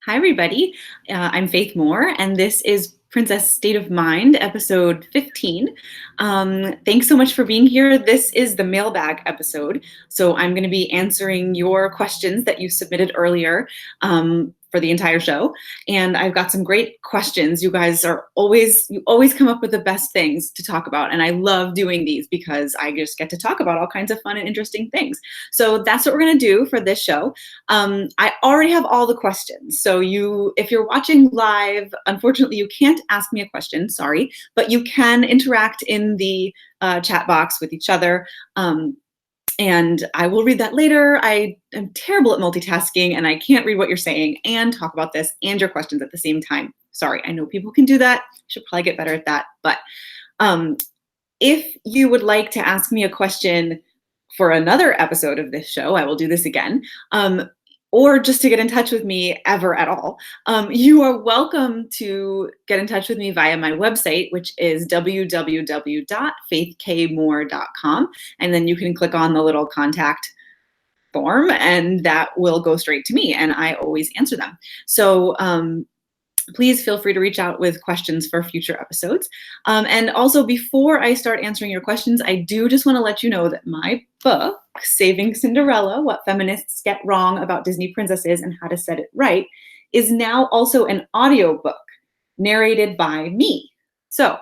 Hi, everybody. I'm Faith Moore, and this is Princess State of Mind, episode 15. Thanks so much for being here. This is the mailbag episode, so I'm going to be answering your questions that you submitted earlier for the entire show. And I've got some great questions. You guys you always come up with the best things to talk about. And I love doing these because I just get to talk about all kinds of fun and interesting things. So that's what we're going to do for this show. I already have all the questions. So if you're watching live, unfortunately, you can't ask me a question, sorry, but you can interact in the chat box with each other. And I will read that later. I am terrible at multitasking and I can't read what you're saying and talk about this and your questions at the same time. Sorry, I know people can do that. Should probably get better at that. But if you would like to ask me a question for another episode of this show, I will do this again. Or just to get in touch with me ever at all, you are welcome to get in touch with me via my website, which is www.faithkmore.com. And then you can click on the little contact form and that will go straight to me. And I always answer them. So please feel free to reach out with questions for future episodes. And also, before I start answering your questions, I do just want to let you know that my book, Saving Cinderella, What Feminists Get Wrong About Disney Princesses and How to Set It Right, is now also an audiobook narrated by me. So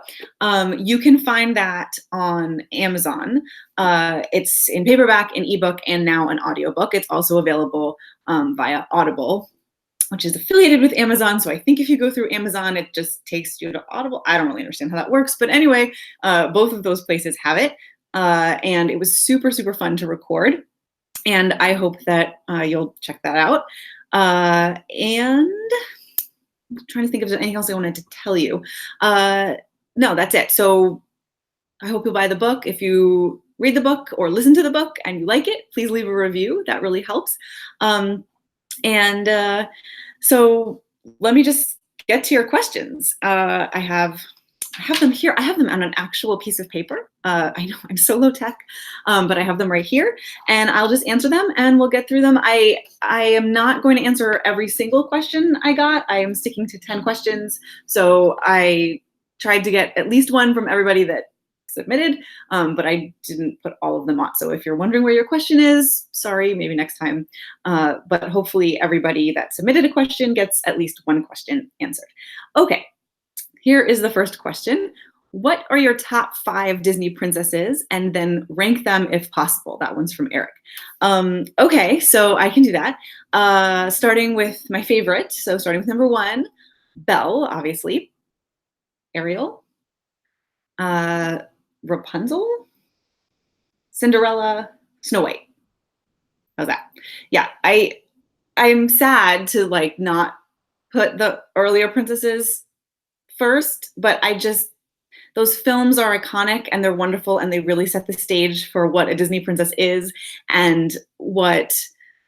you can find that on Amazon. It's in paperback, an ebook, and now an audiobook. It's also available via Audible, which is affiliated with Amazon. So I think if you go through Amazon, it just takes you to Audible. I don't really understand how that works. But anyway, both of those places have it. And it was super, super fun to record. And I hope that you'll check that out. And I'm trying to think if there's anything else I wanted to tell you. No, that's it. So I hope you'll buy the book. If you read the book or listen to the book and you like it, please leave a review. That really helps. So let me just get to your questions. I have them here. I have them on an actual piece of paper. I know I'm so low tech, but I have them right here and I'll just answer them and we'll get through them. I am not going to answer every single question I got. I am sticking to 10 questions. So I tried to get at least one from everybody that submitted, but I didn't put all of them on. So if you're wondering where your question is, sorry, maybe next time. But hopefully everybody that submitted a question gets at least one question answered. Okay, here is the first question. What are your top 5 Disney princesses? And then rank them if possible. That one's from Eric. Okay, so I can do that. Starting with my favorite. So starting with number 1, Belle, obviously. Ariel. Rapunzel, Cinderella, Snow White. How's that? Yeah, I'm sad to not put the earlier princesses first, but those films are iconic and they're wonderful and they really set the stage for what a Disney princess is and what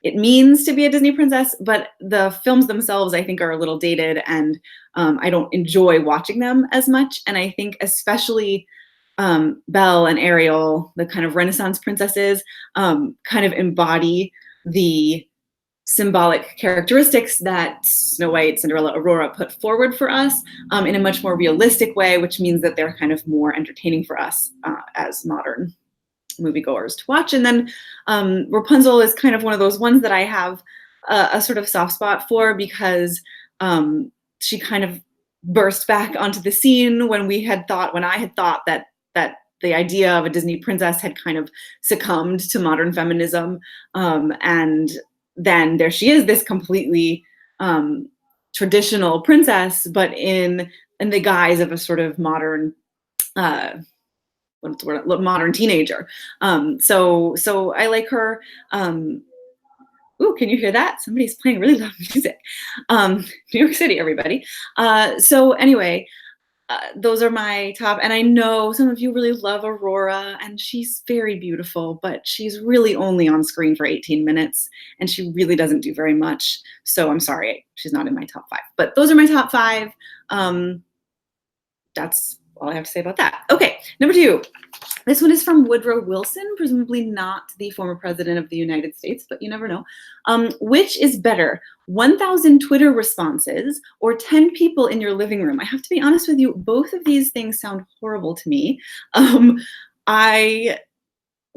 it means to be a Disney princess. But the films themselves, I think, are a little dated and I don't enjoy watching them as much. And I think especially Belle and Ariel, the kind of Renaissance princesses, kind of embody the symbolic characteristics that Snow White, Cinderella, Aurora put forward for us in a much more realistic way, which means that they're kind of more entertaining for us as modern moviegoers to watch. And then Rapunzel is kind of one of those ones that I have a sort of soft spot for because she kind of burst back onto the scene when I had thought that the idea of a Disney princess had kind of succumbed to modern feminism. And then there she is, this completely traditional princess, but in the guise of a sort of modern, modern teenager. So I like her. Ooh, can you hear that? Somebody's playing really loud music. New York City, everybody. So anyway, those are my top, and I know some of you really love Aurora, and she's very beautiful, but she's really only on screen for 18 minutes, and she really doesn't do very much. So I'm sorry, she's not in my top 5. But those are my top 5. That's all I have to say about that. Okay, number 2. This one is from Woodrow Wilson, presumably not the former president of the United States, but you never know. Which is better, 1,000 Twitter responses or 10 people in your living room? I have to be honest with you, both of these things sound horrible to me. Um, I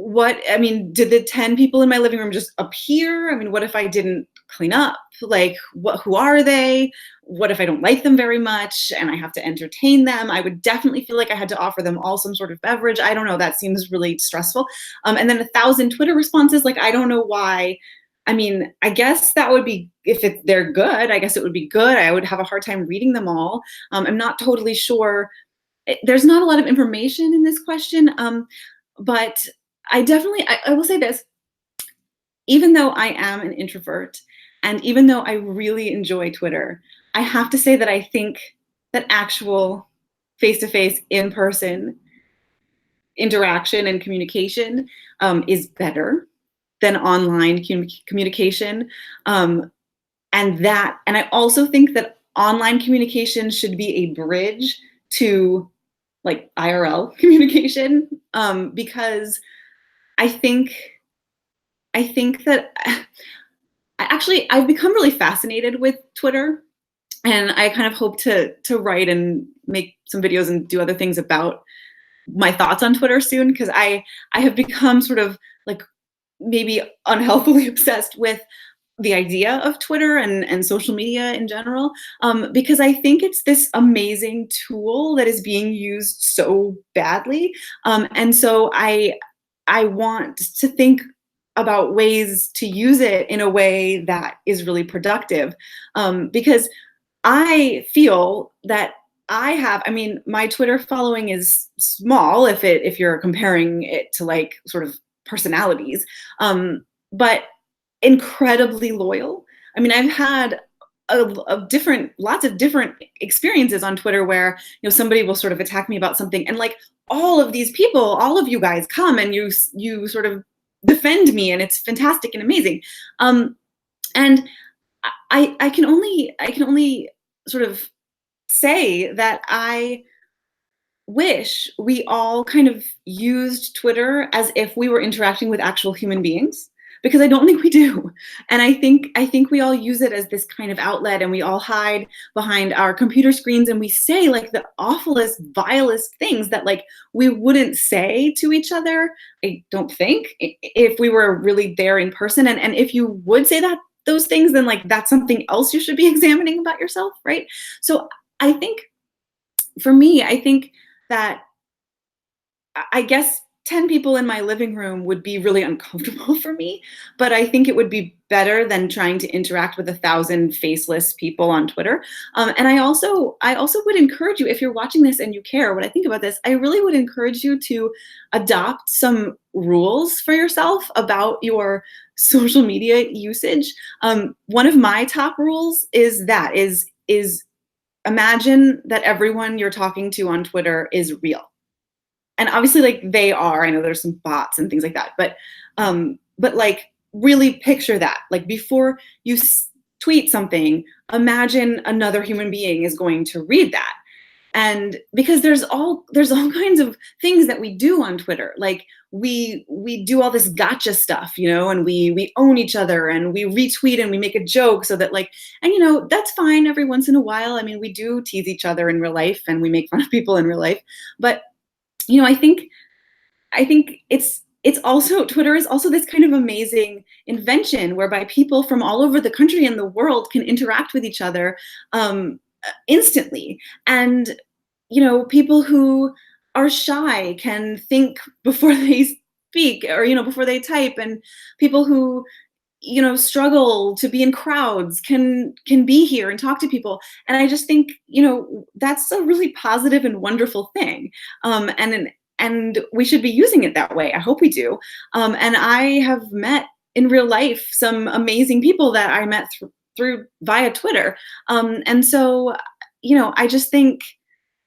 I mean, did the 10 people in my living room just appear? I mean, what if I didn't clean up? Like, who are they? What if I don't like them very much and I have to entertain them? I would definitely feel like I had to offer them all some sort of beverage. I don't know. That seems really stressful. And then 1,000 Twitter responses. Like, I don't know why. I mean, I guess that would be, if they're good, I guess it would be good. I would have a hard time reading them all. I'm not totally sure. There's not a lot of information in this question. But I will say this, even though I am an introvert and even though I really enjoy Twitter, I have to say that I think that actual face to face, in person interaction and communication is better than online communication. And I also think that online communication should be a bridge to like IRL communication, because I think that I've become really fascinated with Twitter, and I kind of hope to write and make some videos and do other things about my thoughts on Twitter soon, because I have become sort of like maybe unhealthily obsessed with the idea of Twitter and social media in general, because I think it's this amazing tool that is being used so badly, and so I want to think about ways to use it in a way that is really productive, because I feel that I mean, my Twitter following is small if you're comparing it to like sort of personalities, but incredibly loyal. I mean, I've had lots of different experiences on Twitter where, somebody will sort of attack me about something, and like all of these people, all of you guys come and you sort of defend me, and it's fantastic and amazing. And I can only sort of say that I wish we all kind of used Twitter as if we were interacting with actual human beings, because I don't think we do. And I think we all use it as this kind of outlet, and we all hide behind our computer screens and we say like the awfulest, vilest things that like we wouldn't say to each other, I don't think, if we were really there in person. And if you would say those things, then like that's something else you should be examining about yourself, right? So I think, for me, I think that I guess 10 people in my living room would be really uncomfortable for me, but I think it would be better than trying to interact with 1,000 faceless people on Twitter. And I also would encourage you, if you're watching this and you care what I think about this, I really would encourage you to adopt some rules for yourself about your social media usage. One of my top rules is imagine that everyone you're talking to on Twitter is real. And obviously, like, they are. I know there's some bots and things like that, but like, really picture that. Like, before you tweet something, imagine another human being is going to read that. And because there's all kinds of things that we do on Twitter, like we do all this gotcha stuff, and we own each other, and we retweet and we make a joke, so that like, and that's fine every once in a while. I mean, we do tease each other in real life and we make fun of people in real life, but I think it's also, Twitter is also this kind of amazing invention whereby people from all over the country and the world can interact with each other instantly. And people who are shy can think before they speak, or before they type, and people who struggle to be in crowds can be here and talk to people. And I just think that's a really positive and wonderful thing, and we should be using it that way. I hope we do. And I have met in real life some amazing people that I met through via Twitter, and so I just think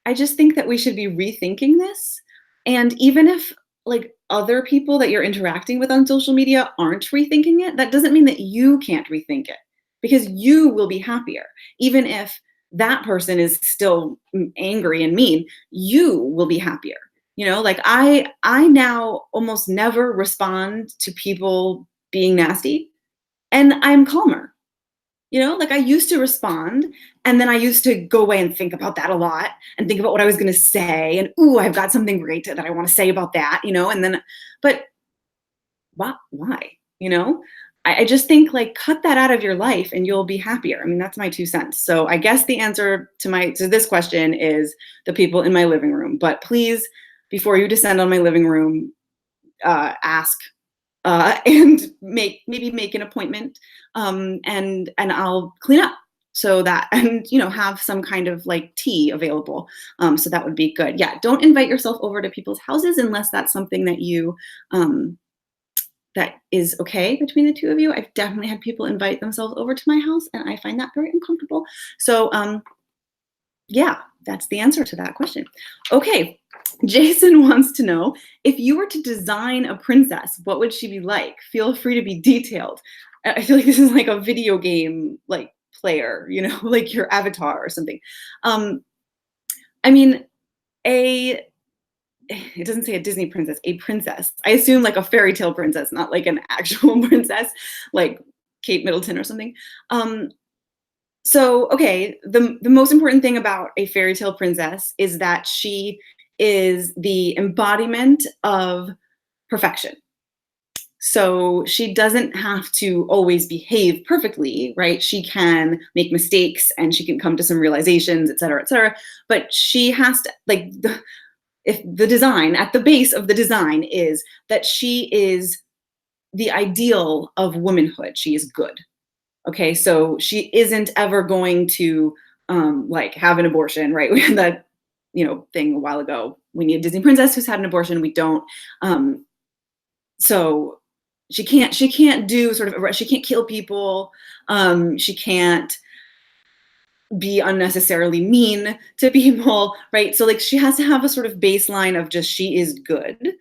that we should be rethinking this. And even if like other people that you're interacting with on social media aren't rethinking it, that doesn't mean that you can't rethink it, because you will be happier. Even if that person is still angry and mean, you will be happier. Like I now almost never respond to people being nasty, and I'm calmer. Like I used to respond, and then I used to go away and think about that a lot and think about what I was going to say, and ooh, I've got something great that I want to say about that, and then but why? You know, I just think like cut that out of your life and you'll be happier. I mean, that's my 2 cents. So I guess the answer to this question is the people in my living room. But please, before you descend on my living room, ask and maybe make an appointment, and I'll clean up so that and have some kind of like tea available. So that would be good. Yeah, don't invite yourself over to people's houses unless that's something that you that is okay between the two of you. I've definitely had people invite themselves over to my house, and I find that very uncomfortable. So, yeah, that's the answer to that question. Okay, Jason wants to know, if you were to design a princess, what would she be like? Feel free to be detailed. I feel like this is like a video game like player, like your avatar or something. I mean, a it doesn't say a Disney princess, a princess. I assume like a fairy tale princess, not like an actual princess, like Kate Middleton or something. So, okay, the most important thing about a fairy tale princess is that she is the embodiment of perfection. So she doesn't have to always behave perfectly, right? She can make mistakes and she can come to some realizations, et cetera, et cetera. But she has to, like, if the design, at the base of the design is that she is the ideal of womanhood. She is good. Okay, so she isn't ever going to like have an abortion, right? We had that thing a while ago. We need a Disney princess who's had an abortion. We don't. So she can't do sort of, she can't kill people. She can't be unnecessarily mean to people, right? So like she has to have a sort of baseline of just she is good.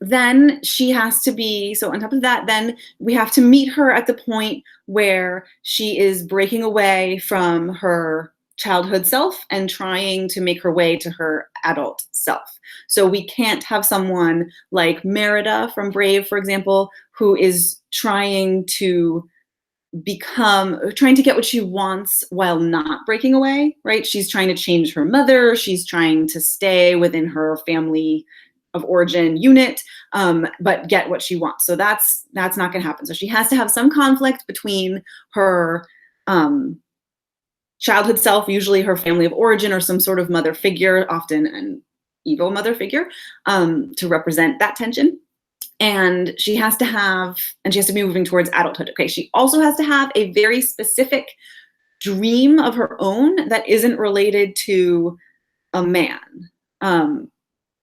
Then she has to be, so on top of that, then we have to meet her at the point where she is breaking away from her childhood self and trying to make her way to her adult self. So we can't have someone like Merida from Brave, for example, who is trying to get what she wants while not breaking away, right? She's trying to change her mother. She's trying to stay within her family of origin unit, but get what she wants. So that's not going to happen. So she has to have some conflict between her childhood self, usually her family of origin, or some sort of mother figure, often an evil mother figure, to represent that tension. And she has to be moving towards adulthood. Okay, she also has to have a very specific dream of her own that isn't related to a man.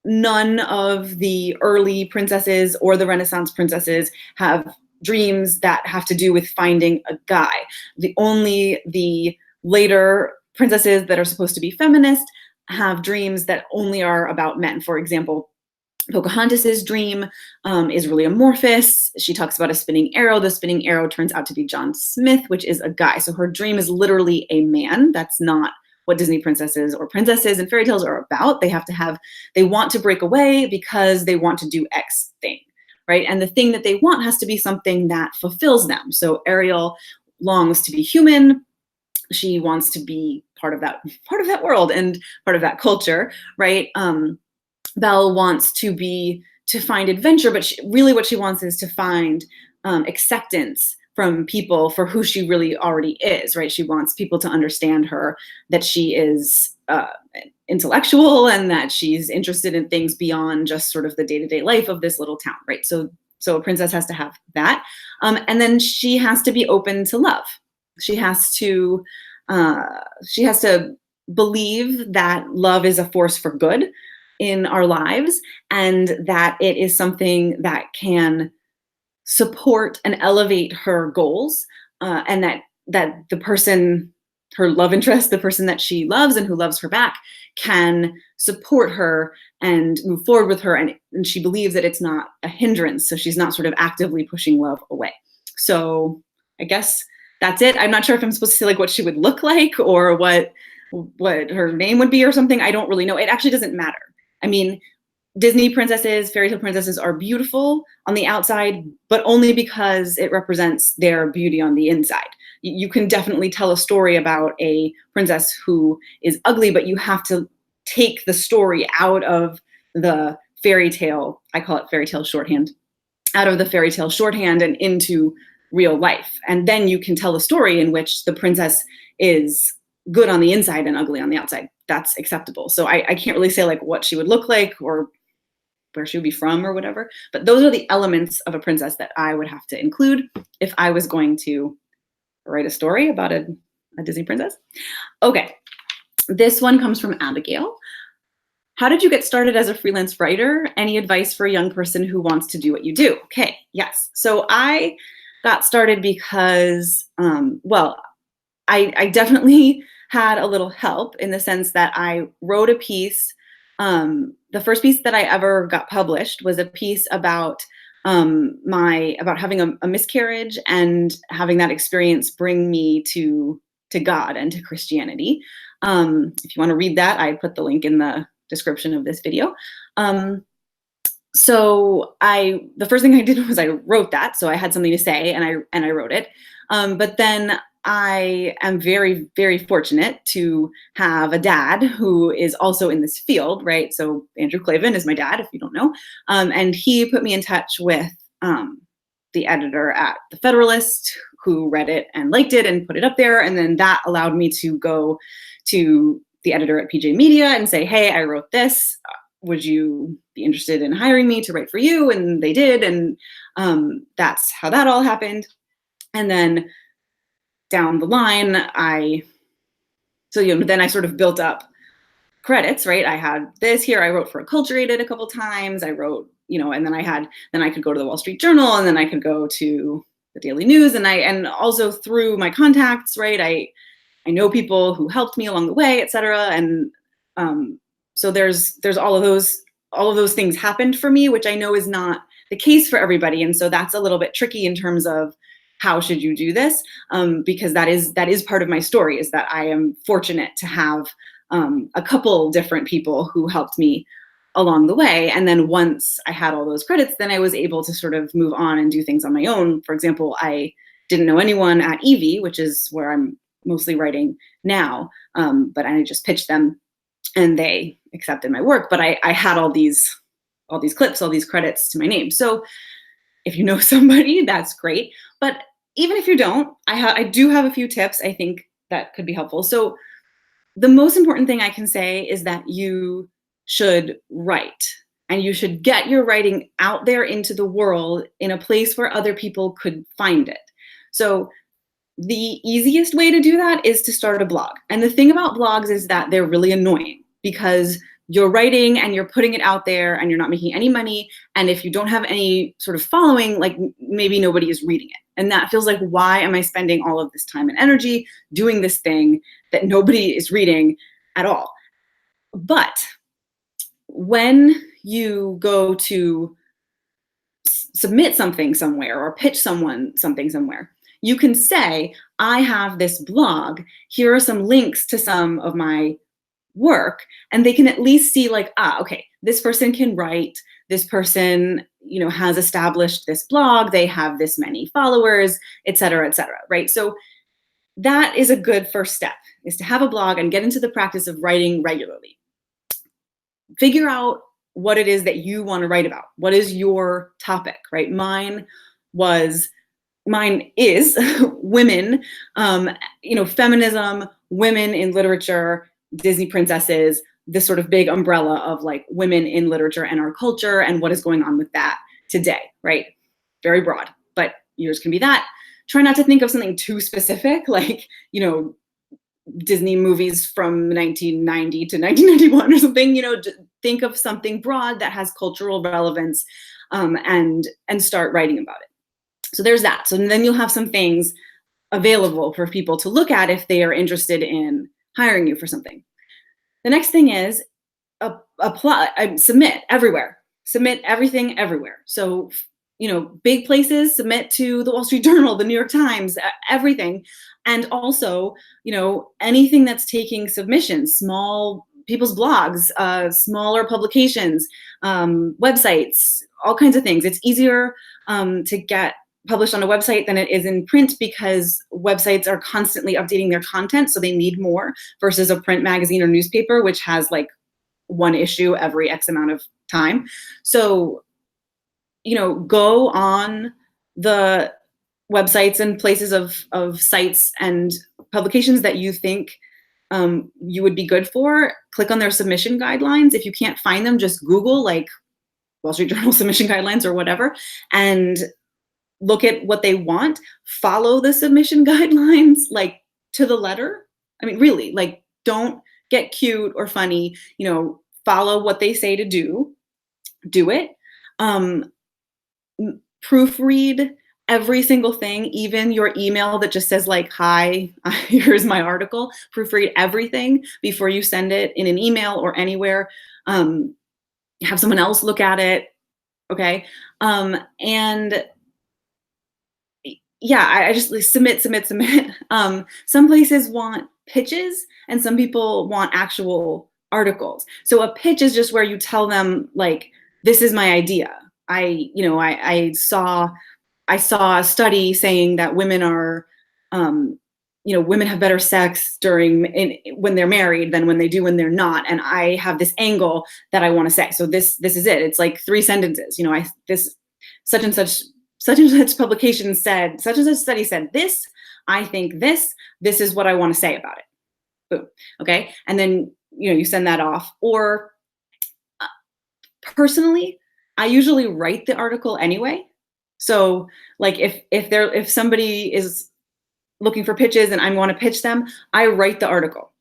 None of the early princesses or the Renaissance princesses have dreams that have to do with finding a guy. The later princesses that are supposed to be feminist have dreams that only are about men. For example, Pocahontas's dream is really amorphous. She talks about a spinning arrow. The spinning arrow turns out to be John Smith, which is a guy. So her dream is literally a man. That's not what Disney princesses or princesses and fairy tales are about. They want to break away because they want to do X thing, right? And the thing that they want has to be something that fulfills them. So Ariel longs to be human. She wants to be part of that world and part of that culture, right? Belle wants to find adventure, but really what she wants is to find acceptance from people for who she really already is, right? She wants people to understand her, that she is intellectual and that she's interested in things beyond just sort of the day-to-day life of this little town, right? So a princess has to have that. And then she has to be open to love. She has to believe that love is a force for good in our lives, and that it is something that can support and elevate her goals, and that the person, her love interest, the person that she loves and who loves her back, can support her and move forward with her, and she believes that it's not a hindrance, so she's not sort of actively pushing love away. So I guess that's it. I'm not sure if I'm supposed to say like what she would look like or what her name would be or something. I don't really know. It actually doesn't matter. I mean, Disney princesses, fairy tale princesses are beautiful on the outside, but only because it represents their beauty on the inside. You can definitely tell a story about a princess who is ugly, but you have to take the story out of the fairy tale. I call it fairy tale shorthand, out of the fairy tale shorthand and into real life. And then you can tell a story in which the princess is good on the inside and ugly on the outside. That's acceptable. So I can't really say like what she would look like or where she would be from or whatever, but those are the elements of a princess that I would have to include if I was going to write a story about a Disney princess. Okay, this one comes from Abigail. How did you get started as a freelance writer? Any advice for a young person who wants to do what you do? Okay, yes. So I got started because, I definitely had a little help in the sense that I wrote a piece. The first piece that I ever got published was a piece about about having a miscarriage and having that experience bring me to God and to Christianity. If you want to read that, I put the link in the description of this video. So the first thing I did was I wrote that. So I had something to say and I wrote it. But then I am very, very fortunate to have a dad who is also in this field, right? So Andrew Clavin is my dad, if you don't know. And he put me in touch with the editor at The Federalist who read it and liked it and put it up there. And then that allowed me to go to the editor at PJ Media and say, hey, I wrote this. Would you be interested in hiring me to write for you? And they did. And that's how that all happened. And then down the line, then I sort of built up credits, right? I had this here. I wrote for Acculturated a couple times. I wrote, and then I could go to the Wall Street Journal, and then I could go to the Daily News, and also through my contacts, right? I know people who helped me along the way, et cetera. And so there's all of those things happened for me, which I know is not the case for everybody. And so that's a little bit tricky in terms of how should you do this? Because that is part of my story, is that I am fortunate to have a couple different people who helped me along the way. And then once I had all those credits, then I was able to sort of move on and do things on my own. For example, I didn't know anyone at Evie, which is where I'm mostly writing now, but I just pitched them and they accepted my work. But I had all these clips, all these credits to my name. So if you know somebody, that's great. But even if you don't, I do have a few tips I think that could be helpful. So the most important thing I can say is that you should write, and you should get your writing out there into the world in a place where other people could find it. So the easiest way to do that is to start a blog. And the thing about blogs is that they're really annoying because you're writing and you're putting it out there and you're not making any money. And if you don't have any sort of following, like maybe nobody is reading it. And that feels like, why am I spending all of this time and energy doing this thing that nobody is reading at all? But when you go to submit something somewhere or pitch someone something somewhere, you can say, I have this blog. Here are some links to some of my work, and they can at least see like, okay, this person can write, this person, has established this blog, they have this many followers, et cetera, right? So that is a good first step, is to have a blog and get into the practice of writing regularly. Figure out what it is that you want to write about. What is your topic, right? Mine is women, feminism, women in literature, Disney princesses, this sort of big umbrella of like women in literature and our culture and what is going on with that today, right? Very broad, but yours can be that. Try not to think of something too specific, like, Disney movies from 1990 to 1991 or something, think of something broad that has cultural relevance, and start writing about it. So there's that. So then you'll have some things available for people to look at if they are interested in hiring you for something. The next thing is apply, submit everywhere. Submit everything everywhere. So, big places, submit to the Wall Street Journal, the New York Times, everything. And also, anything that's taking submissions, small people's blogs, smaller publications, websites, all kinds of things. It's easier to get published on a website than it is in print because websites are constantly updating their content, so they need more versus a print magazine or newspaper, which has like one issue every X amount of time. So, go on the websites and places of sites and publications that you think you would be good for. Click on their submission guidelines. If you can't find them, just Google like Wall Street Journal submission guidelines or whatever, and look at what they want. Follow the submission guidelines like to the letter. I mean, really, like don't get cute or funny. Follow what they say to do. Do it. Proofread every single thing, even your email that just says like, hi, here's my article. Proofread everything before you send it in an email or anywhere. Have someone else look at it. Okay. And yeah, I just like, submit. Some places want pitches and some people want actual articles. So a pitch is just where you tell them like, this is my idea. I saw a study saying that women are, women have better sex when they're married than when they do when they're not. And I have this angle that I want to say. So this is it. It's like 3 sentences. This such and such publication said, such and such study said this. I think this is what I want to say about it. Boom. Okay. And then, you send that off. Or personally, I usually write the article anyway. So like if somebody is looking for pitches and I want to pitch them, I write the article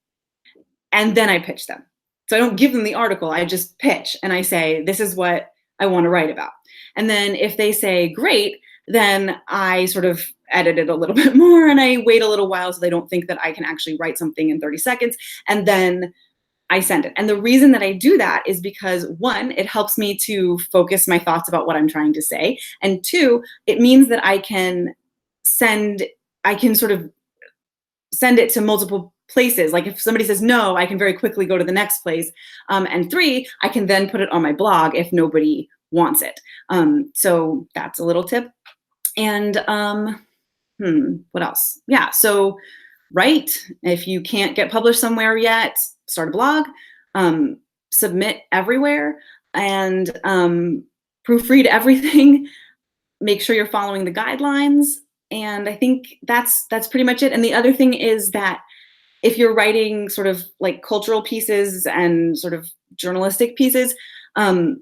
and then I pitch them. So I don't give them the article. I just pitch and I say, this is what I want to write about. And then if they say great, then I sort of edit it a little bit more and I wait a little while so they don't think that I can actually write something in 30 seconds. And then I send it. And the reason that I do that is because 1, it helps me to focus my thoughts about what I'm trying to say. And 2, it means that I can sort of send it to multiple places. Like if somebody says no, I can very quickly go to the next place. And 3, I can then put it on my blog if nobody wants it. So that's a little tip. And what else? Yeah, so write. If you can't get published somewhere yet, start a blog, submit everywhere, and proofread everything. Make sure you're following the guidelines. And I think that's pretty much it. And the other thing is that if you're writing sort of like cultural pieces and sort of journalistic pieces, find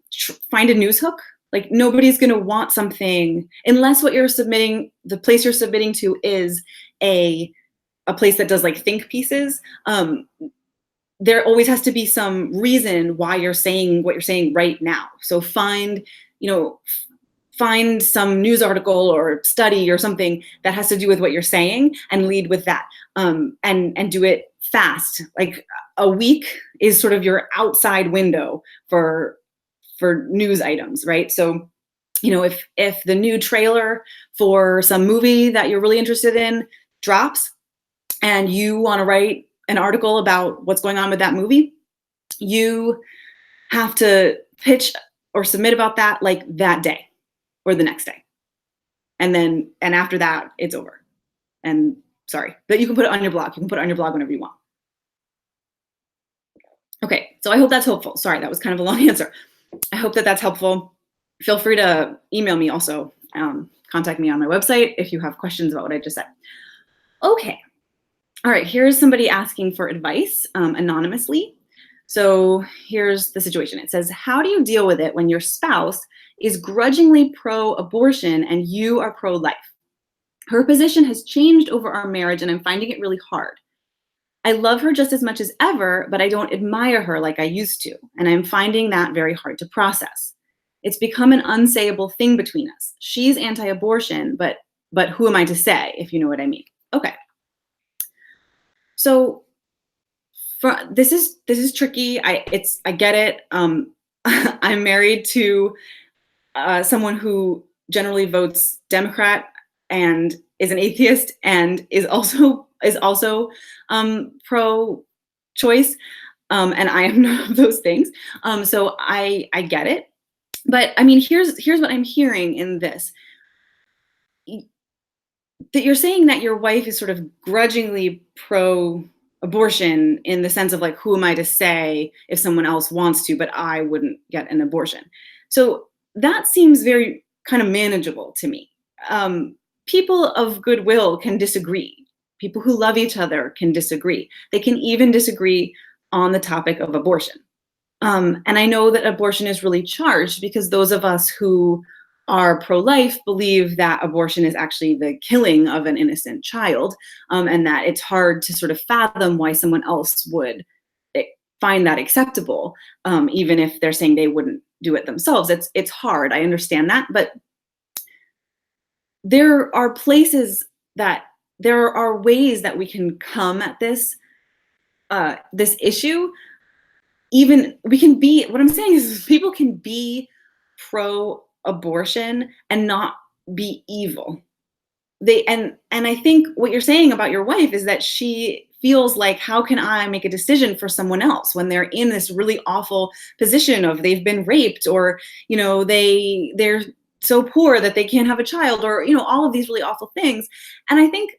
a news hook. Like nobody's going to want something unless what you're submitting, the place you're submitting to is a place that does like think pieces. There always has to be some reason why you're saying what you're saying right now. So find some news article or study or something that has to do with what you're saying and lead with that. And do it fast. Like a week is sort of your outside window for news items, right? So, if the new trailer for some movie that you're really interested in drops and you want to write an article about what's going on with that movie, you have to pitch or submit about that like that day or the next day. And after that, it's over. And sorry, but you can put it on your blog. You can put it on your blog whenever you want. Okay, so I hope that's helpful. Sorry, that was kind of a long answer. I hope that that's helpful. Feel free to email me also. Contact me on my website if you have questions about what I just said. Okay. All right, here's somebody asking for advice anonymously. So here's the situation. It says, how do you deal with it when your spouse is grudgingly pro-abortion and you are pro-life? Her position has changed over our marriage and I'm finding it really hard. I love her just as much as ever, but I don't admire her like I used to, and I'm finding that very hard to process. It's become an unsayable thing between us. She's anti-abortion, but who am I to say, if you know what I mean? Okay. So this is tricky. I get it. I'm married to someone who generally votes Democrat and is an atheist and is also pro-choice. And I am none of those things. So I get it. But I mean, here's what I'm hearing in this, that you're saying that your wife is sort of grudgingly pro abortion in the sense of like, who am I to say if someone else wants to, but I wouldn't get an abortion. So that seems very kind of manageable to me. um, People of goodwill can disagree. People who love each other can disagree. They can even disagree on the topic of abortion. And I know that abortion is really charged because those of us who are pro life believe that abortion is actually the killing of an innocent child, and that it's hard to sort of fathom why someone else would eh, find that acceptable, even if they're saying they wouldn't do it themselves. It's hard. I understand that. But there are places that there are ways that we can come at this issue. Even we can be, what I'm saying is people can be pro abortion and not be evil. And I think what you're saying about your wife is that she feels like, how can I make a decision for someone else when they're in this really awful position of they've been raped, or they're so poor that they can't have a child, or all of these really awful things. And I think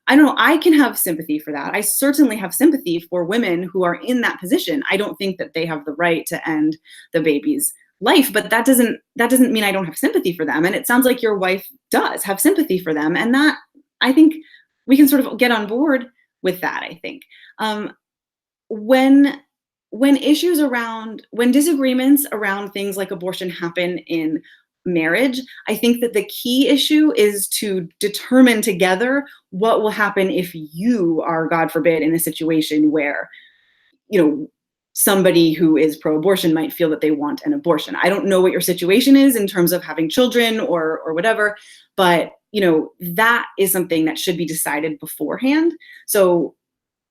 I don't know, I can have sympathy for that. I certainly have sympathy for women who are in that position. I don't think that they have the right to end the baby's life, but that doesn't mean I don't have sympathy for them. And it sounds like your wife does have sympathy for them, and that, I think, we can sort of get on board with that. I think um, when when disagreements around things like abortion happen in marriage, I think that the key issue is to determine together what will happen if you are, God forbid, in a situation where you know somebody who is pro-abortion might feel that they want an abortion. I don't know what your situation is in terms of having children or whatever, but that is something that should be decided beforehand. So,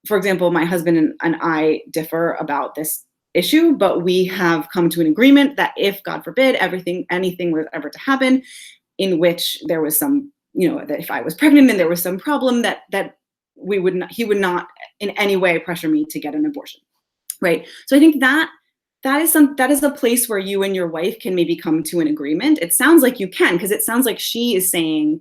for example, my husband and I differ about this issue, but we have come to an agreement that if, God forbid, anything was ever to happen in which there was some, that if I was pregnant and there was some problem, that he would not in any way pressure me to get an abortion. Right. So I think that is a place where you and your wife can maybe come to an agreement. It sounds like you can, because it sounds like she is saying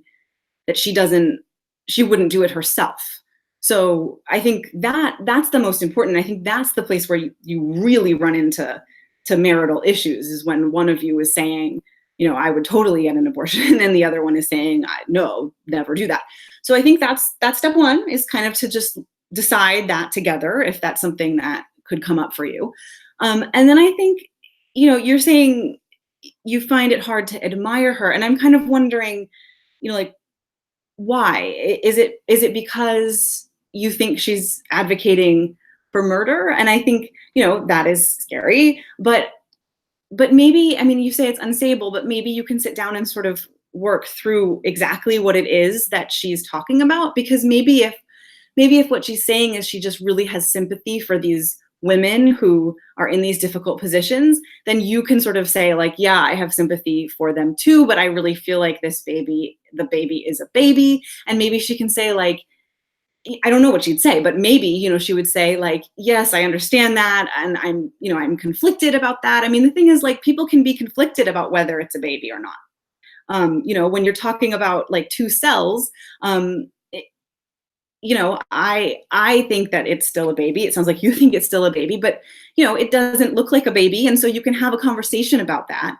that she wouldn't do it herself. So I think that's the most important. I think that's the place where you really run into marital issues, is when one of you is saying, I would totally get an abortion, and the other one is saying, no, never do that. So I think that's step one, is kind of to just decide that together, if that's something that could come up for you. And then I think, you're saying you find it hard to admire her, and I'm kind of wondering, like, why? Is it because you think she's advocating for murder? And I think, that is scary, but maybe, I mean, you say it's unstable, but maybe you can sit down and sort of work through exactly what it is that she's talking about. Because maybe if what she's saying is she just really has sympathy for these women who are in these difficult positions, then you can sort of say, like, yeah, I have sympathy for them too, but I really feel like the baby is a baby. And maybe she can say, like, I don't know what she'd say, but maybe, she would say, like, yes, I understand that. And I'm conflicted about that. I mean, the thing is, like, people can be conflicted about whether it's a baby or not. When you're talking about like two cells, I think that it's still a baby. It sounds like you think it's still a baby, but it doesn't look like a baby, and so you can have a conversation about that.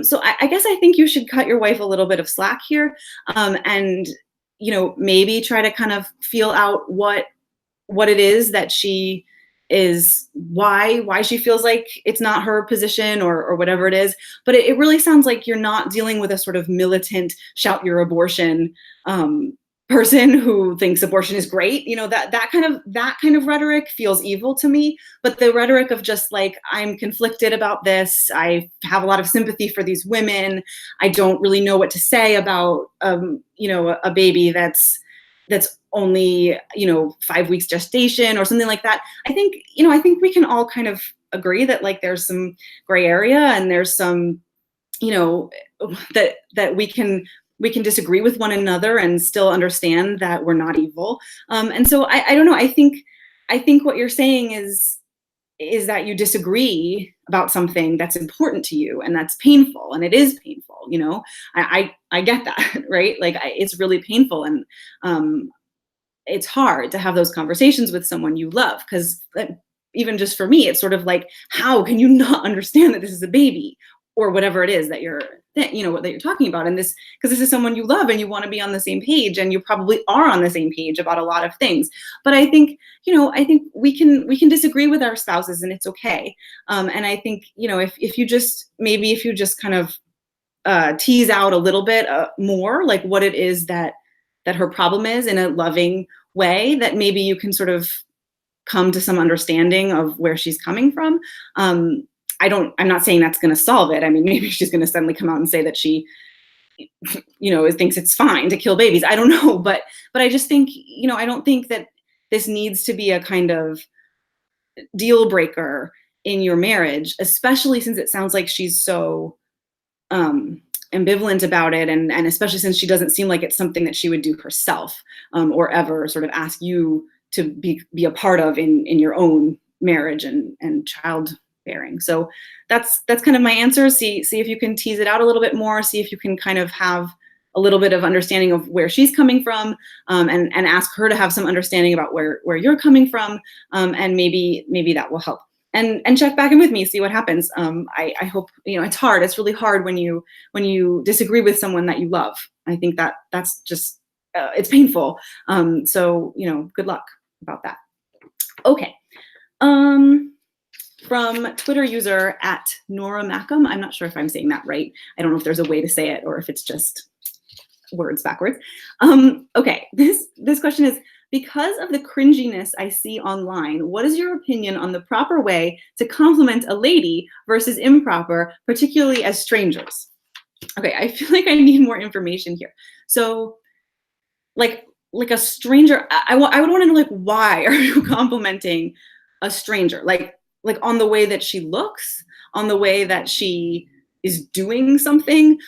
So I guess I think you should cut your wife a little bit of slack here, and maybe try to kind of feel out what it is that she is, why she feels like it's not her position, or whatever it is. But it really sounds like you're not dealing with a sort of militant shout your abortion person who thinks abortion is great. That kind of rhetoric feels evil to me. But the rhetoric of just like, I'm conflicted about this, I have a lot of sympathy for these women, I don't really know what to say about a baby that's only 5 weeks gestation or something like that. I think we can all kind of agree that, like, there's some gray area, and there's some that we can disagree with one another and still understand that we're not evil. And so I don't know. I think what you're saying is is that you disagree about something that's important to you and that's painful, and it is painful, you know. I get that, right? Like it's really painful, and um it's hard to have those conversations with someone you love, because even just for me, it's sort of like, how can you not understand that this is a baby, or whatever it is that that you're talking about, and this, because this is someone you love and you want to be on the same page, and you probably are on the same page about a lot of things. But I think, I think we can disagree with our spouses, and it's okay. And I think, if you just, maybe if you just kind of tease out a little bit more, like what it is that her problem is, in a loving way, that maybe you can sort of come to some understanding of where she's coming from. I'm not saying that's going to solve it. I mean, maybe she's going to suddenly come out and say that she, thinks it's fine to kill babies. I don't know, but I just think, I don't think that this needs to be a kind of deal breaker in your marriage, especially since it sounds like she's so um, ambivalent about it, and especially since she doesn't seem like it's something that she would do herself, or ever sort of ask you to be a part of in your own marriage and childbearing. So that's kind of my answer. See if you can tease it out a little bit more. See if you can kind of have a little bit of understanding of where she's coming from, and ask her to have some understanding about where you're coming from, and maybe that will help. And check back in with me, see what happens. I hope, it's hard. It's really hard when you disagree with someone that you love. I think that's just it's painful. So good luck about that. Okay. From Twitter user at Nora Mackham. I'm not sure if I'm saying that right. I don't know if there's a way to say it, or if it's just words backwards. Okay, this question is, because of the cringiness I see online, what is your opinion on the proper way to compliment a lady versus improper, particularly as strangers? Okay, I feel like I need more information here. So, like a stranger, I would want to know, like, why are you complimenting a stranger? Like on the way that she looks, on the way that she is doing something.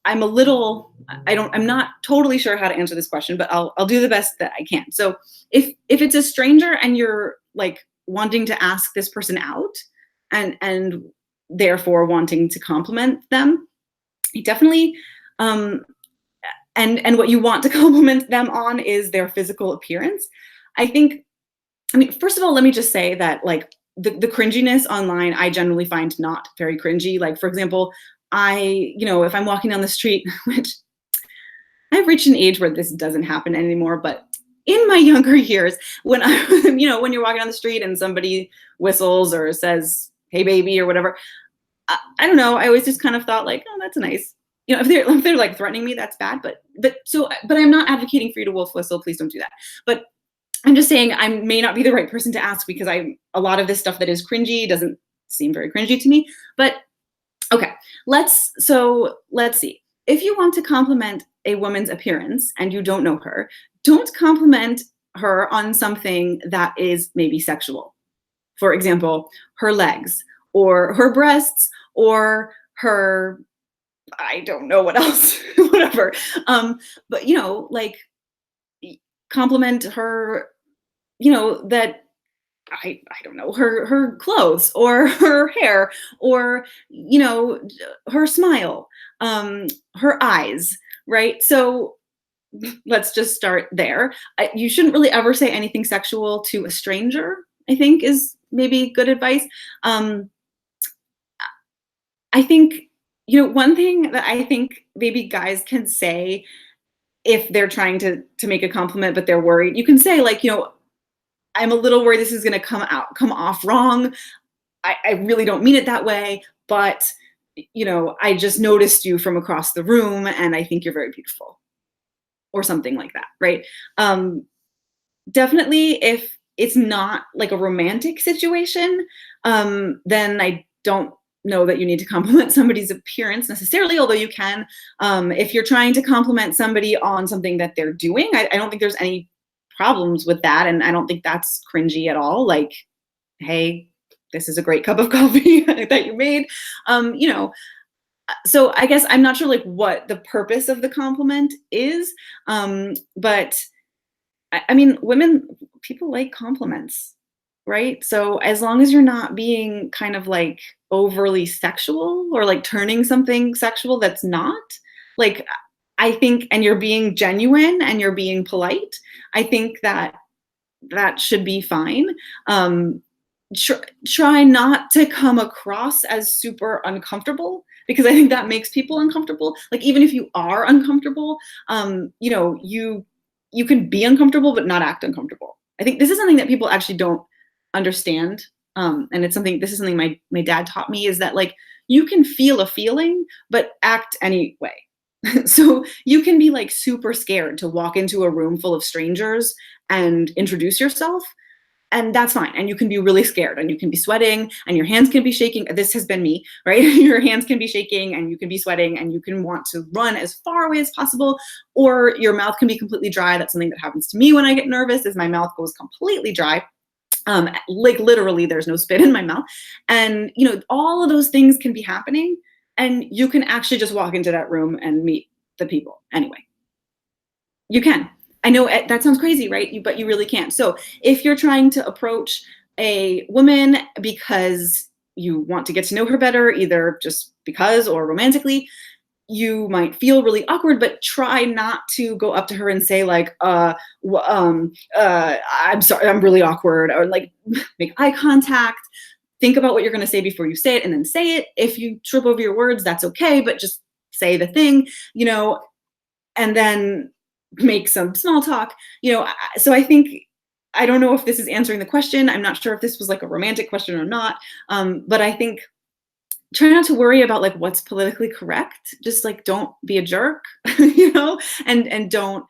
I'm a little, I'm not totally sure how to answer this question, but I'll do the best that I can. So if it's a stranger and you're like wanting to ask this person out, and therefore wanting to compliment them, definitely, and what you want to compliment them on is their physical appearance. I mean, first of all, let me just say that, like, the cringiness online, I generally find not very cringy. Like, for example, if I'm walking down the street, which I've reached an age where this doesn't happen anymore, but in my younger years, when when you're walking down the street and somebody whistles or says, "Hey, baby," or whatever, I don't know. I always just kind of thought, like, oh, that's nice. If they're like threatening me, that's bad. But I'm not advocating for you to wolf whistle. Please don't do that. But I'm just saying I may not be the right person to ask, because a lot of this stuff that is cringy doesn't seem very cringy to me. But okay, let's see. If you want to compliment a woman's appearance and you don't know her, don't compliment her on something that is maybe sexual. For example, her legs, or her breasts, or her, I don't know what else, whatever. But like, compliment her, that I don't know, her clothes, or her hair, or her smile, her eyes, right? So let's just start there. You shouldn't really ever say anything sexual to a stranger, I think, is maybe good advice. I think, one thing that I think maybe guys can say if they're trying to make a compliment but they're worried, you can say, like, I'm a little worried this is going to come off wrong. I really don't mean it that way, but I just noticed you from across the room and I think you're very beautiful, or something like that, right? Definitely, if it's not like a romantic situation, then I don't know that you need to compliment somebody's appearance necessarily, although you can. If you're trying to compliment somebody on something that they're doing, I don't think there's any problems with that, and I don't think that's cringy at all. Like, hey, this is a great cup of coffee that you made. So I guess I'm not sure, like, what the purpose of the compliment is, but I mean, people like compliments. right? So as long as you're not being kind of like overly sexual or like turning something sexual that's not, like I think, and you're being genuine and you're being polite, I think that that should be fine. Um, try not to come across as super uncomfortable because I think that makes people uncomfortable. Like even if you are uncomfortable, you can be uncomfortable but not act uncomfortable. I think this is something that people actually don't understand. And it's something this is something my dad taught me is that like you can feel a feeling but act anyway. So you can be like super scared to walk into a room full of strangers and introduce yourself, and that's fine. And you can be really scared and you can be sweating and your hands can be shaking. This has been me, right? Your hands can be shaking and you can be sweating and you can want to run as far away as possible, or your mouth can be completely dry. That's something that happens to me when I get nervous is my mouth goes completely dry. Like literally there's no spit in my mouth. And all of those things can be happening and you can actually just walk into that room and meet the people anyway. You can. I know that sounds crazy, right? But you really can. So if you're trying to approach a woman because you want to get to know her better, either just because or romantically, you might feel really awkward, but try not to go up to her and say like, I'm sorry, I'm really awkward, or like make eye contact. Think about what you're going to say before you say it and then say it. If you trip over your words, that's okay, but just say the thing, and then make some small talk, so I think, I don't know if this is answering the question. I'm not sure if this was like a romantic question or not. But I think try not to worry about like what's politically correct. Just like don't be a jerk, and don't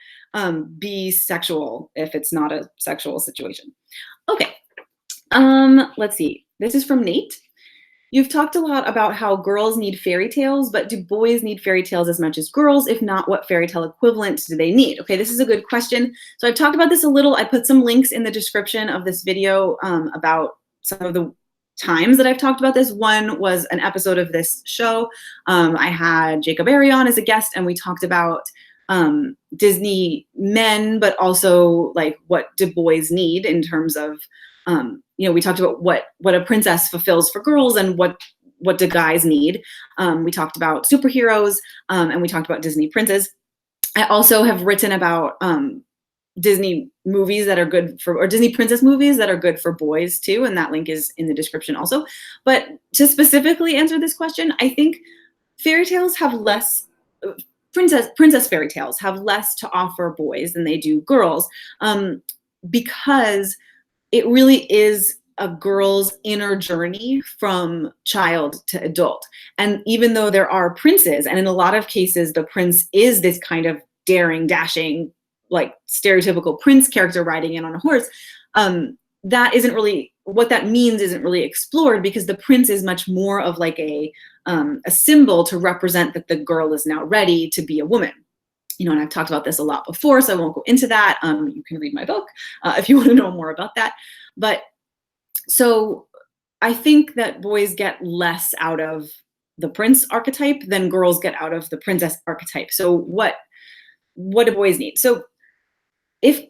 be sexual if it's not a sexual situation. Okay. Let's see. This is from Nate. You've talked a lot about how girls need fairy tales, but do boys need fairy tales as much as girls? If not, what fairy tale equivalent do they need? Okay, this is a good question. So I've talked about this a little. I put some links in the description of this video about some of the times that I've talked about this. One was an episode of this show. I had Jacob Airy on as a guest, and we talked about Disney men, but also like what do boys need in terms of we talked about what a princess fulfills for girls and what do guys need. We talked about superheroes, and we talked about Disney princes. I also have written about Disney movies that are good for, or Disney princess movies that are good for boys too, and that link is in the description also. But to specifically answer this question, I think fairy tales have less, princess fairy tales have less to offer boys than they do girls, because it really is a girl's inner journey from child to adult. And even though there are princes, and in a lot of cases, the prince is this kind of daring, dashing, like stereotypical prince character riding in on a horse, that isn't really, what that means isn't really explored, because the prince is much more of like a symbol to represent that the girl is now ready to be a woman. And I've talked about this a lot before, so I won't go into that. You can read my book if you want to know more about that. But so I think that boys get less out of the prince archetype than girls get out of the princess archetype. So what do boys need? So if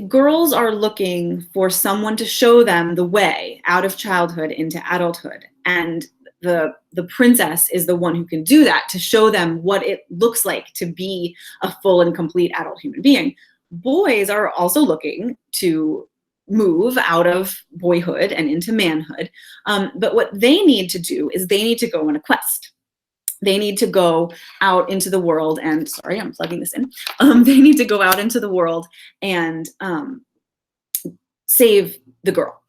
girls are looking for someone to show them the way out of childhood into adulthood, and the princess is the one who can do that to show them what it looks like to be a full and complete adult human being, boys are also looking to move out of boyhood and into manhood. But what they need to do is they need to go on a quest. They need to go out into the world and, sorry, I'm plugging this in. They need to go out into the world and save the girl.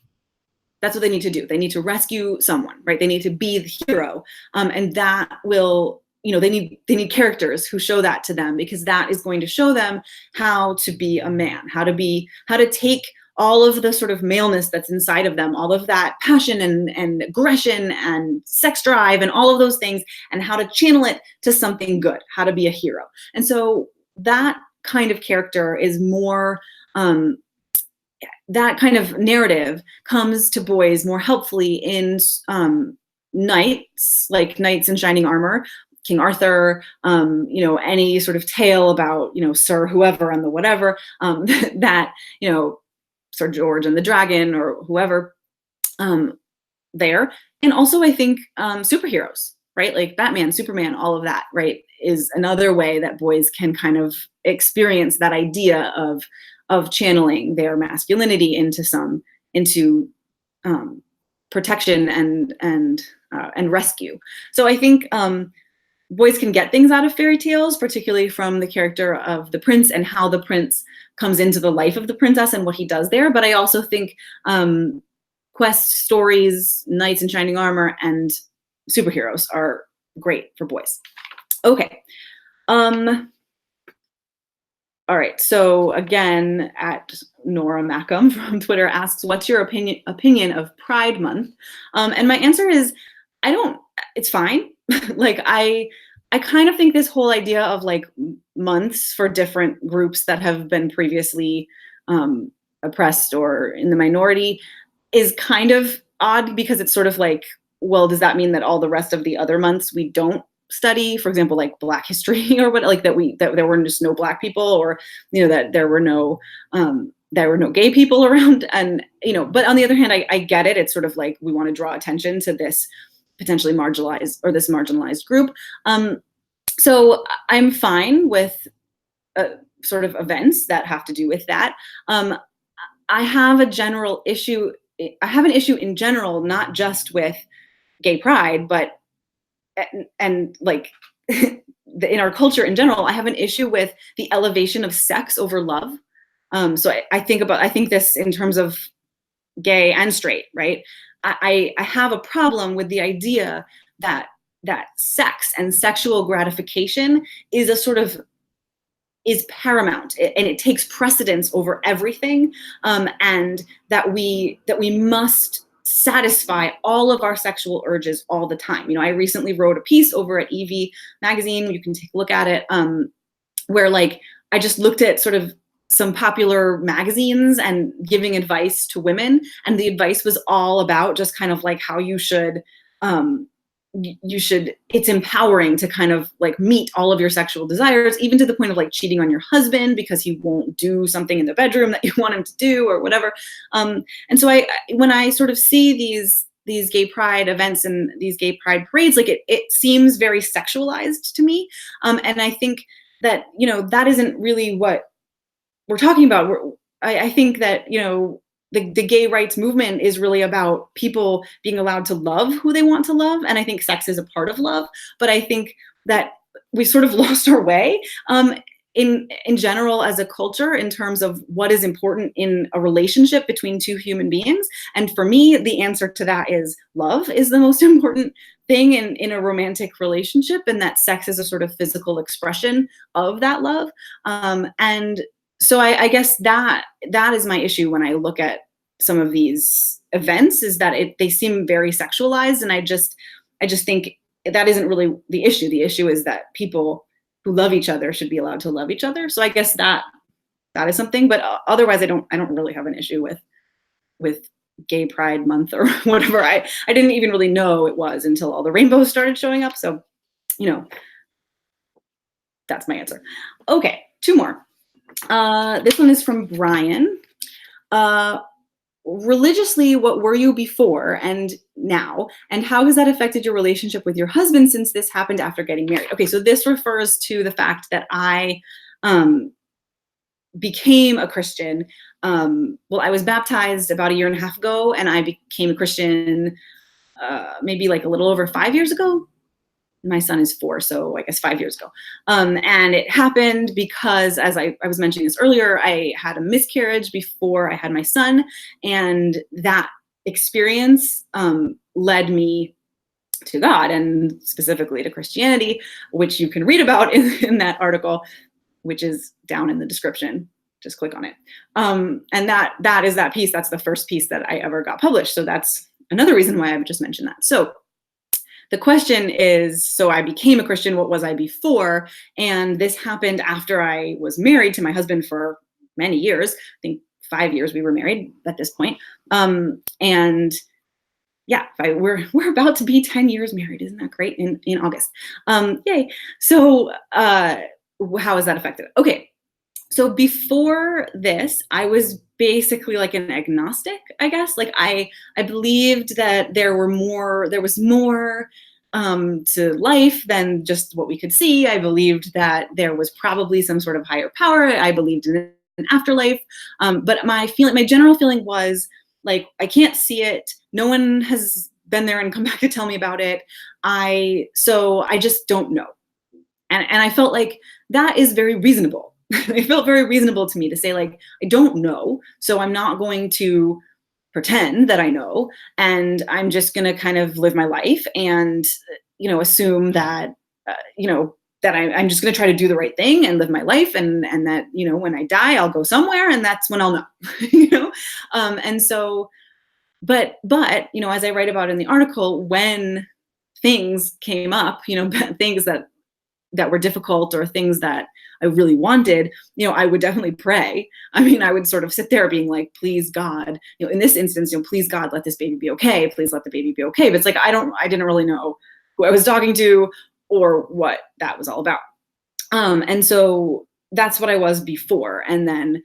That's what they need to do. They need to rescue someone, right? They need to be the hero. And that will, they need characters who show that to them, because that is going to show them how to be a man, how to take all of the sort of maleness that's inside of them, all of that passion and aggression and sex drive and all of those things, and how to channel it to something good, how to be a hero. And so that kind of character is more, that kind of narrative comes to boys more helpfully in knights, like knights in shining armor, King Arthur, any sort of tale about, Sir whoever and the whatever, that, Sir George and the Dragon or whoever um, there. And also, I think superheroes, right? Like Batman, Superman, all of that, right, is another way that boys can kind of experience that idea of channeling their masculinity into protection and rescue. So I think boys can get things out of fairy tales, particularly from the character of the prince and how the prince comes into the life of the princess and what he does there. But I also think quest stories, knights in shining armor, and superheroes are great for boys. Okay. All right. So again, at Nora Mackham from Twitter asks, "What's your opinion of Pride Month?" And my answer is, I don't. It's fine. Like I kind of think this whole idea of like months for different groups that have been previously oppressed or in the minority is kind of odd, because it's sort of like, well, does that mean that all the rest of the other months we don't study, for example, like Black history or what, like that there were just no Black people, or that there were no gay people around, and but on the other hand, I get it. It's sort of like we want to draw attention to this potentially marginalized group. So I'm fine with sort of events that have to do with that. I have an issue in general, not just with gay pride, but and like in our culture in general, I have an issue with the elevation of sex over love. So I think this in terms of gay and straight, right? I have a problem with the idea that sex and sexual gratification is paramount, and it takes precedence over everything, and that we must satisfy all of our sexual urges all the time. I recently wrote a piece over at Evie magazine. You can take a look at it, where like I just looked at sort of some popular magazines and giving advice to women, and the advice was all about just kind of like how it's empowering to kind of like meet all of your sexual desires, even to the point of like cheating on your husband because he won't do something in the bedroom that you want him to do or whatever. And so when I sort of see these gay pride events and these gay pride parades, like it seems very sexualized to me. And I think that, that isn't really what we're talking about. I think that, the gay rights movement is really about people being allowed to love who they want to love. And I think sex is a part of love. But I think that we sort of lost our way in general as a culture in terms of what is important in a relationship between two human beings. And for me, the answer to that is love is the most important thing in a romantic relationship, and that sex is a sort of physical expression of that love. And so I guess that is my issue when I look at some of these events, is that they seem very sexualized, and I just think that isn't really the issue. The issue is that people who love each other should be allowed to love each other. So I guess that is something, but otherwise I don't really have an issue with Gay Pride Month or whatever. I didn't even really know it was until all the rainbows started showing up. So, that's my answer. Okay, two more. This one is from Brian. Religiously, what were you before and now? And how has that affected your relationship with your husband since this happened after getting married? Okay, so this refers to the fact that I became a Christian. Well, I was baptized about 1.5 years ago, and I became a Christian maybe like a little over 5 years ago. My son is 4, so I guess 5 years ago. And it happened because, as I was mentioning this earlier, I had a miscarriage before I had my son, and that experience led me to God, and specifically to Christianity, which you can read about in that article, which is down in the description. Just click on it. And that is that piece. That's the first piece that I ever got published. So that's another reason why I've just mentioned that. So the question is, so I became a Christian, what was I before? And this happened after I was married to my husband for many years. I think 5 years we were married at this point. And yeah, we're about to be 10 years married. Isn't that great? In August. Yay. So how has that affected it? Okay. So before this, I was basically like an agnostic, I guess. Like I believed that there was more to life than just what we could see. I believed that there was probably some sort of higher power. I believed in an afterlife. But my general feeling was like, I can't see it. No one has been there and come back to tell me about it. So I just don't know. And I felt like that is very reasonable. It felt very reasonable to me to say, like, I don't know, so I'm not going to pretend that I know, and I'm just going to kind of live my life and, assume that, that I'm just going to try to do the right thing and live my life, and that, when I die, I'll go somewhere, and that's when I'll know, and so, but, as I write about in the article, when things came up, things that were difficult or things that I really wanted, I would definitely pray. I mean, I would sort of sit there being like, please God, in this instance, please God, let this baby be okay. Please let the baby be okay. But it's like, I didn't really know who I was talking to or what that was all about. And so that's what I was before. And then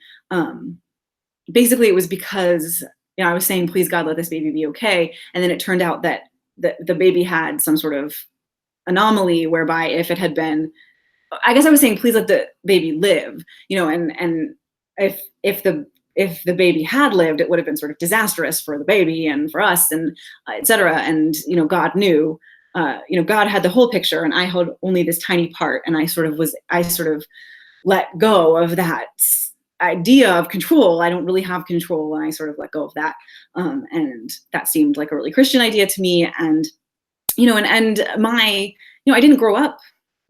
basically it was because, I was saying, please God, let this baby be okay. And then it turned out that the baby had some sort of anomaly whereby if it had been, I guess I was saying, please let the baby live, and if the baby had lived, it would have been sort of disastrous for the baby and for us and et cetera. And, God knew, God had the whole picture and I held only this tiny part. And I sort of let go of that idea of control. I don't really have control. And I sort of let go of that. And that seemed like a really Christian idea to me. And, I didn't grow up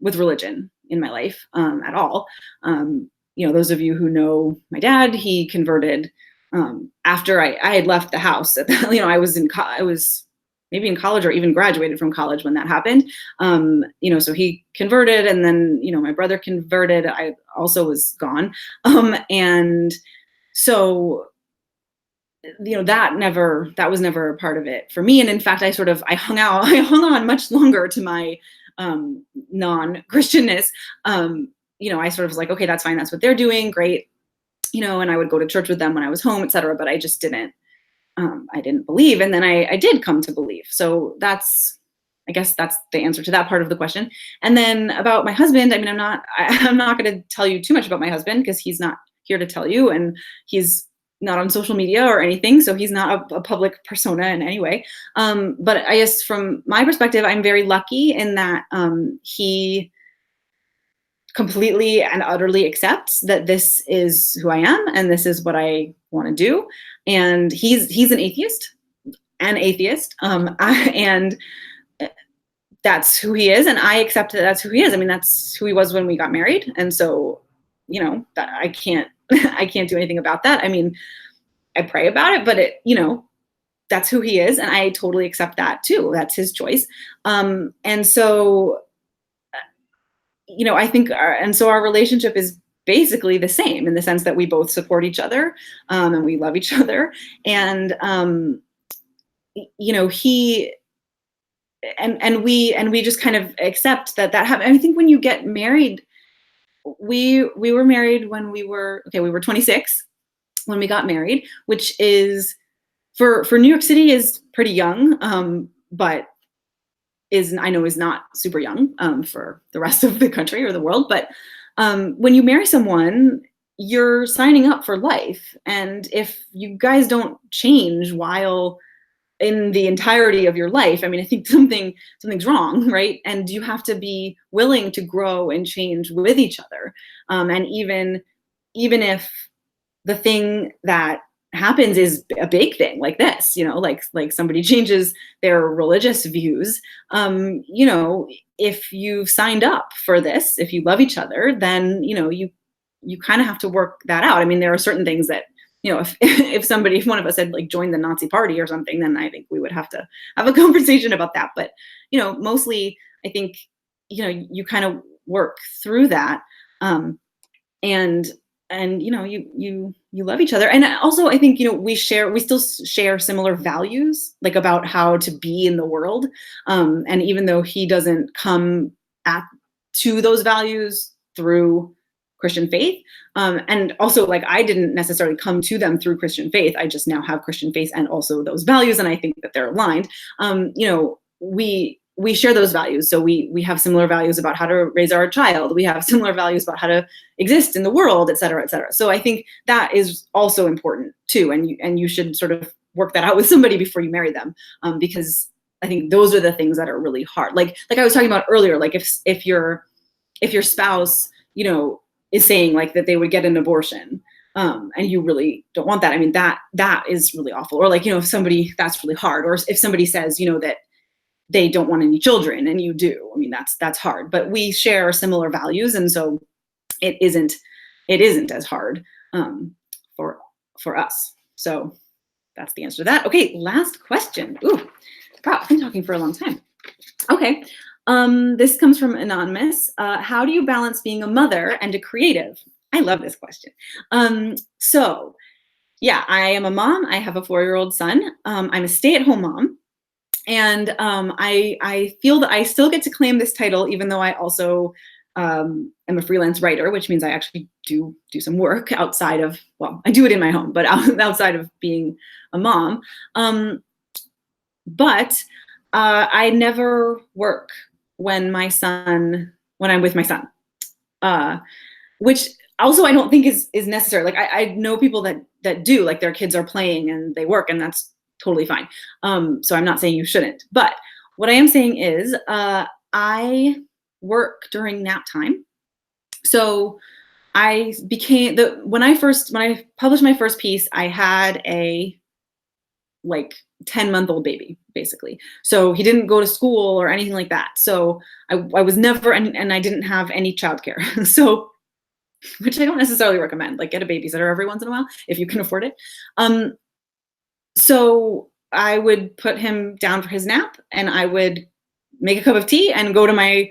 with religion in my life at all. Those of you who know my dad, he converted after I had left the house. I was maybe in college or even graduated from college when that happened. So he converted, and then my brother converted. I also was gone, and so that was never a part of it for me. And in fact, I hung on much longer to my non-Christianness. I sort of was like, okay, that's fine. That's what they're doing. Great. And I would go to church with them when I was home, et cetera. But I just I didn't believe. And then I did come to believe. So I guess that's the answer to that part of the question. And then about my husband, I mean, I'm not going to tell you too much about my husband because he's not here to tell you, and he's not on social media or anything. So he's not a public persona in any way. But I guess from my perspective, I'm very lucky in that he completely and utterly accepts that this is who I am and this is what I want to do. And he's an atheist, and that's who he is. And I accept that that's who he is. I mean, that's who he was when we got married. And so, that I can't do anything about that. I mean, I pray about it, but that's who he is. And I totally accept that too. That's his choice. And so, I think our relationship is basically the same in the sense that we both support each other, and we love each other. And, he, and we just kind of accept that happened. I think when you get married, we were married when we were 26 when we got married, which is for New York City is pretty young, but I know is not super young for the rest of the country or the world. But when you marry someone, you're signing up for life. And if you guys don't change while in the entirety of your life, I mean, I think something's wrong, right? And you have to be willing to grow and change with each other. And even if the thing that happens is a big thing like this, like somebody changes their religious views, if you've signed up for this, if you love each other, then, you kind of have to work that out. I mean, there are certain things that, if one of us had like joined the Nazi party or something, then I think we would have to have a conversation about that. But, mostly I think, you kind of work through that. And you love each other. And also I think, we still share similar values, like about how to be in the world. And even though he doesn't come to those values through Christian faith. And also, like, I didn't necessarily come to them through Christian faith. I just now have Christian faith and also those values, and I think that they're aligned. We share those values, so we have similar values about how to raise our child. We have similar values about how to exist in the world, et cetera, et cetera. So I think that is also important too, and you should sort of work that out with somebody before you marry them, because I think those are the things that are really hard. Like I was talking about earlier, like if your spouse, is saying like that they would get an abortion, and you really don't want that. I mean, that is really awful. Or like, if somebody, that's really hard. Or if somebody says, that they don't want any children and you do, I mean, that's hard. But we share similar values, and so it isn't as hard for us. So that's the answer to that. Okay, last question. Ooh, wow, I've been talking for a long time. Okay, this comes from Anonymous. How do you balance being a mother and a creative? I love this question. So yeah, I am a mom. I have a 4-year-old son. I'm a stay-at-home mom. And I feel that I still get to claim this title, even though I also am a freelance writer, which means I actually do some work outside of, well, I do it in my home, but outside of being a mom. But I never work when I'm with my son, which also I don't think is necessary. Like I know people that do, like their kids are playing and they work, and that's totally fine. So I'm not saying you shouldn't, but what I am saying is I work during nap time. So I became when I published my first piece, I had a like 10-month-old baby, basically. So he didn't go to school or anything like that. So I was never, and I didn't have any childcare. So, which I don't necessarily recommend, like get a babysitter every once in a while if you can afford it. So I would put him down for his nap, and I would make a cup of tea and go to my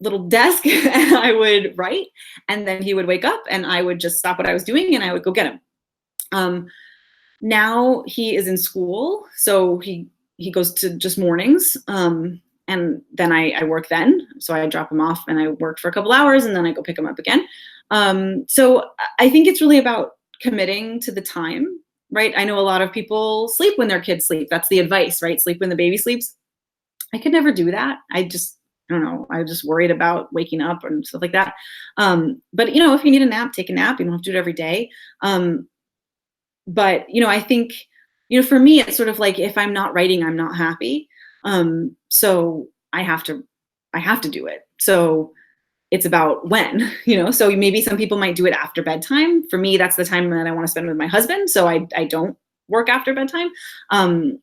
little desk and I would write, and then he would wake up and I would just stop what I was doing and I would go get him. Now he is in school, so he goes to just mornings, and then I work then. So I drop him off and I work for a couple hours and then I go pick him up again. So I think it's really about committing to the time, right? I know a lot of people sleep when their kids sleep. That's the advice, right? Sleep when the baby sleeps. I could never do that. I don't know. I was just worried about waking up and stuff like that. But if you need a nap, take a nap. You don't have to do it every day. But I think, for me, it's sort of like, if I'm not writing, I'm not happy. So I have to do it. So it's about when, so maybe some people might do it after bedtime. For me, that's the time that I want to spend with my husband. So I don't work after bedtime. I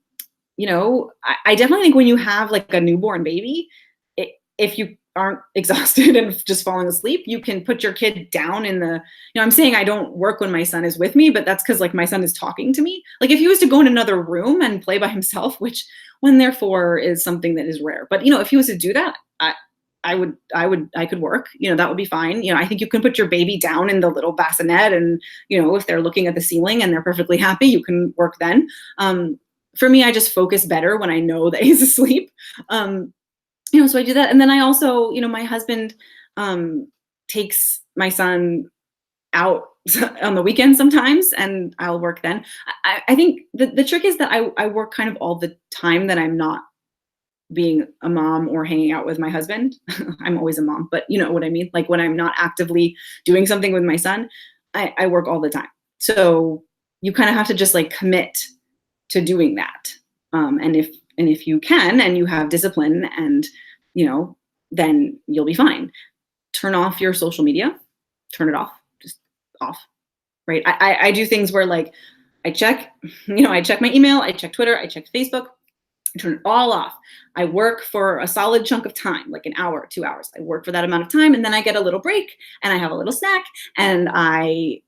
definitely think when you have like a newborn baby, if you aren't exhausted and just falling asleep, you can put your kid down in the, I'm saying I don't work when my son is with me, but that's because like my son is talking to me. Like if he was to go in another room and play by himself, which when they're 4 is something that is rare, but if he was to do that, I could work, that would be fine. I think you can put your baby down in the little bassinet and, if they're looking at the ceiling and they're perfectly happy, you can work then. For me, I just focus better when I know that he's asleep. So I do that. And then I also, my husband takes my son out on the weekend sometimes, and I'll work then. I think the trick is that I work kind of all the time that I'm not being a mom or hanging out with my husband. I'm always a mom, but you know what I mean? Like when I'm not actively doing something with my son, I work all the time. So you kind of have to just like commit to doing that. And if you can, and you have discipline and, then you'll be fine. Turn off your social media, turn it off, just off, right? I do things where like I check my email, I check Twitter, I check Facebook, I turn it all off. I work for a solid chunk of time, like an hour, 2 hours. I work for that amount of time, and then I get a little break and I have a little snack and I,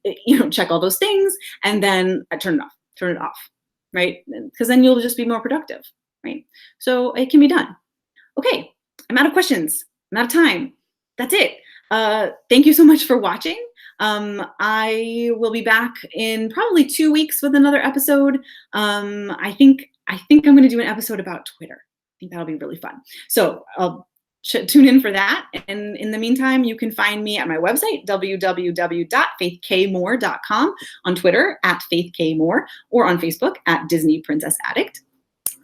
check all those things, and then I turn it off, right? Because then you'll just be more productive, right? So it can be done. Okay, I'm out of questions. I'm out of time. That's it. Thank you so much for watching. I will be back in probably 2 weeks with another episode. I think I'm going to do an episode about Twitter. I think that'll be really fun. So I'll tune in for that. And in the meantime, you can find me at my website, www.faithkmore.com, on Twitter at faithkmore, or on Facebook at Disney Princess Addict.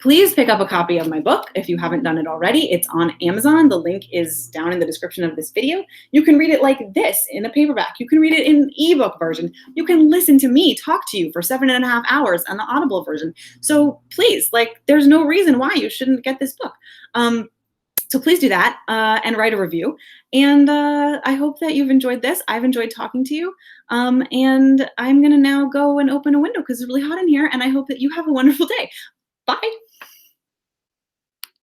Please pick up a copy of my book if you haven't done it already. It's on Amazon. The link is down in the description of this video. You can read it like this in a paperback. You can read it in an ebook version. You can listen to me talk to you for 7.5 hours on the Audible version. So please, like, there's no reason why you shouldn't get this book. So please do that and write a review. And I hope that you've enjoyed this. I've enjoyed talking to you. And I'm going to now go and open a window because it's really hot in here. And I hope that you have a wonderful day. Bye.